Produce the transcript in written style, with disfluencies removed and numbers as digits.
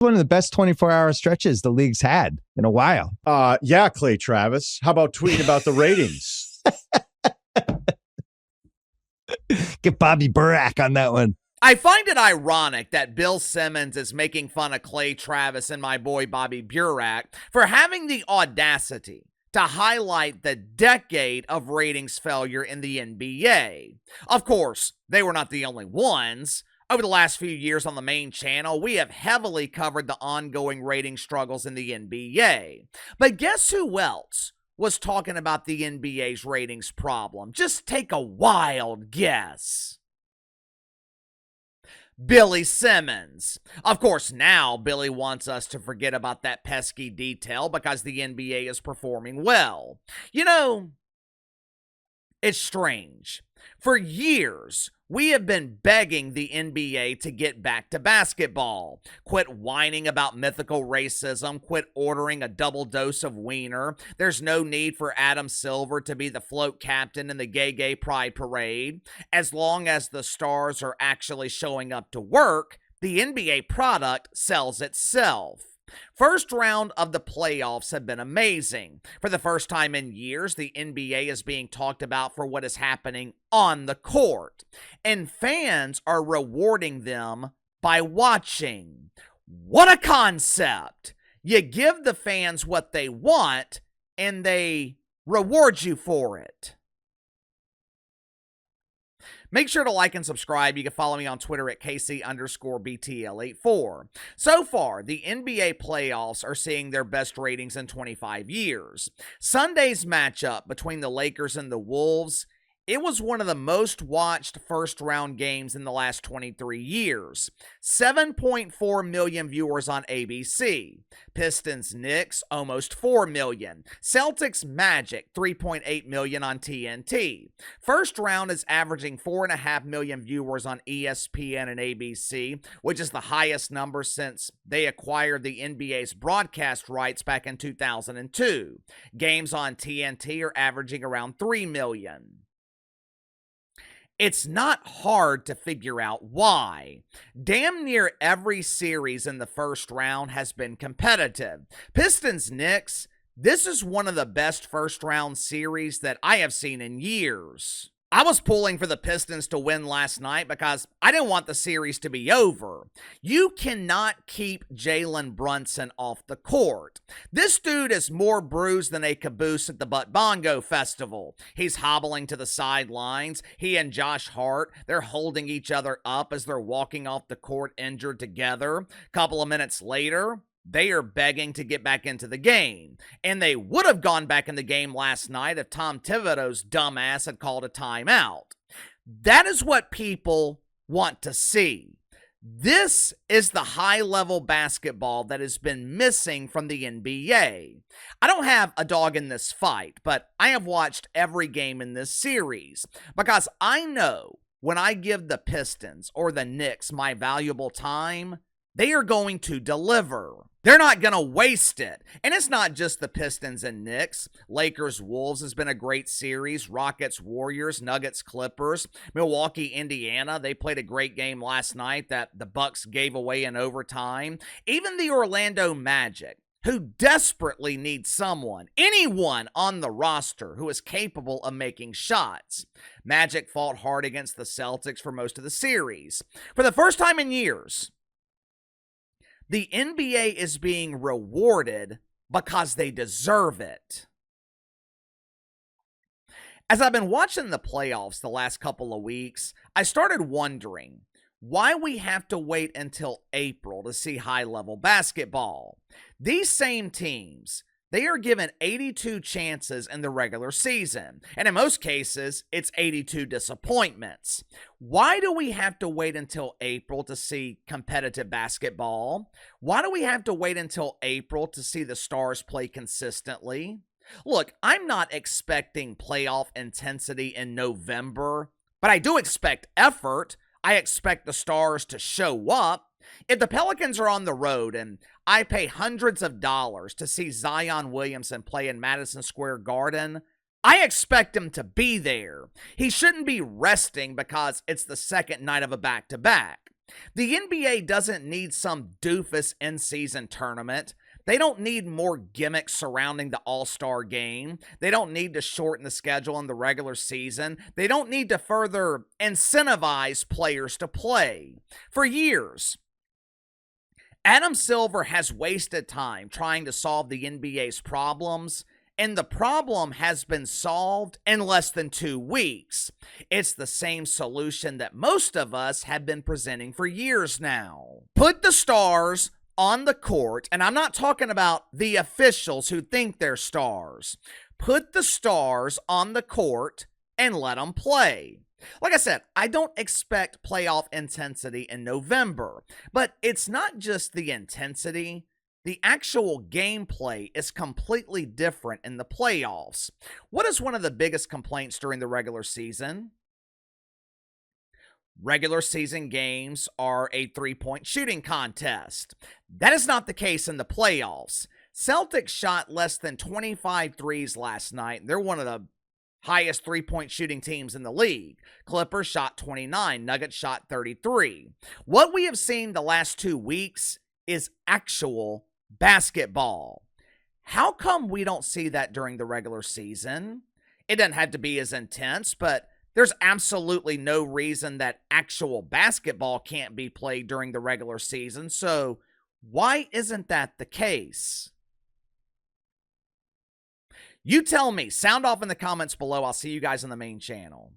One of the best 24-hour stretches the league's had in a while. Yeah, Clay Travis. How about tweeting about the ratings? Get Bobby Burack on that one. I find it ironic that Bill Simmons is making fun of Clay Travis and my boy Bobby Burack for having the audacity to highlight the decade of ratings failure in the NBA. Of course, they were not the only ones. Over the last few years on the main channel, we have heavily covered the ongoing rating struggles in the NBA. But guess who else was talking about the NBA's ratings problem? Just take a wild guess. Billy Simmons. Of course, now Billy wants us to forget about that pesky detail because the NBA is performing well. You know, it's strange. For years, we have been begging the NBA to get back to basketball. Quit whining about mythical racism. Quit ordering a double dose of wiener. There's no need for Adam Silver to be the float captain in the gay pride parade. As long as the stars are actually showing up to work, the NBA product sells itself. First round of the playoffs have been amazing. For the first time in years, the NBA is being talked about for what is happening on the court, and fans are rewarding them by watching. What a concept! You give the fans what they want, and they reward you for it. Make sure to like and subscribe. You can follow me on Twitter at KC_BTL84. So far, the NBA playoffs are seeing their best ratings in 25 years. Sunday's matchup between the Lakers and the Wolves, it was one of the most watched first-round games in the last 23 years. 7.4 million viewers on ABC. Pistons Knicks, almost 4 million. Celtics Magic, 3.8 million on TNT. First round is averaging 4.5 million viewers on ESPN and ABC, which is the highest number since they acquired the NBA's broadcast rights back in 2002. Games on TNT are averaging around 3 million. It's not hard to figure out why. Damn near every series in the first round has been competitive. Pistons Knicks, this is one of the best first round series that I have seen in years. I was pulling for the Pistons to win last night because I didn't want the series to be over. You cannot keep Jalen Brunson off the court. This dude is more bruised than a caboose at the Butt Bongo Festival. He's hobbling to the sidelines. He and Josh Hart, they're holding each other up as they're walking off the court injured together. A couple of minutes later, they are begging to get back into the game. And they would have gone back in the game last night if Tom Thibodeau's dumbass had called a timeout. That is what people want to see. This is the high-level basketball that has been missing from the NBA. I don't have a dog in this fight, but I have watched every game in this series because I know when I give the Pistons or the Knicks my valuable time, they are going to deliver. They're not going to waste it. And it's not just the Pistons and Knicks. Lakers Wolves has been a great series. Rockets Warriors, Nuggets Clippers, Milwaukee Indiana. They played a great game last night that the Bucks gave away in overtime. Even the Orlando Magic, who desperately need someone, anyone on the roster who is capable of making shots. Magic fought hard against the Celtics for most of the series. For the first time in years, the NBA is being rewarded because they deserve it. As I've been watching the playoffs the last couple of weeks, I started wondering why we have to wait until April to see high-level basketball. These same teams, they are given 82 chances in the regular season, and in most cases, it's 82 disappointments. Why do we have to wait until April to see competitive basketball? Why do we have to wait until April to see the stars play consistently? Look, I'm not expecting playoff intensity in November, but I do expect effort. I expect the stars to show up. If the Pelicans are on the road and I pay hundreds of dollars to see Zion Williamson play in Madison Square Garden, I expect him to be there. He shouldn't be resting because it's the second night of a back-to-back. The NBA doesn't need some doofus in-season tournament. They don't need more gimmicks surrounding the All-Star game. They don't need to shorten the schedule in the regular season. They don't need to further incentivize players to play. For years, Adam Silver has wasted time trying to solve the NBA's problems, and the problem has been solved in less than 2 weeks. It's the same solution that most of us have been presenting for years now. Put the stars on the court, and I'm not talking about the officials who think they're stars. Put the stars on the court and let them play. Like I said, I don't expect playoff intensity in November, but it's not just the intensity. The actual gameplay is completely different in the playoffs. What is one of the biggest complaints during the regular season? Regular season games are a three-point shooting contest. That is not the case in the playoffs. Celtics shot less than 25 threes last night. They're one of the highest three-point shooting teams in the league. Clippers shot 29. Nuggets shot 33. What we have seen the last 2 weeks is actual basketball. How come we don't see that during the regular season? It doesn't have to be as intense, but there's absolutely no reason that actual basketball can't be played during the regular season. So why isn't that the case? You tell me. Sound off in the comments below. I'll see you guys on the main channel.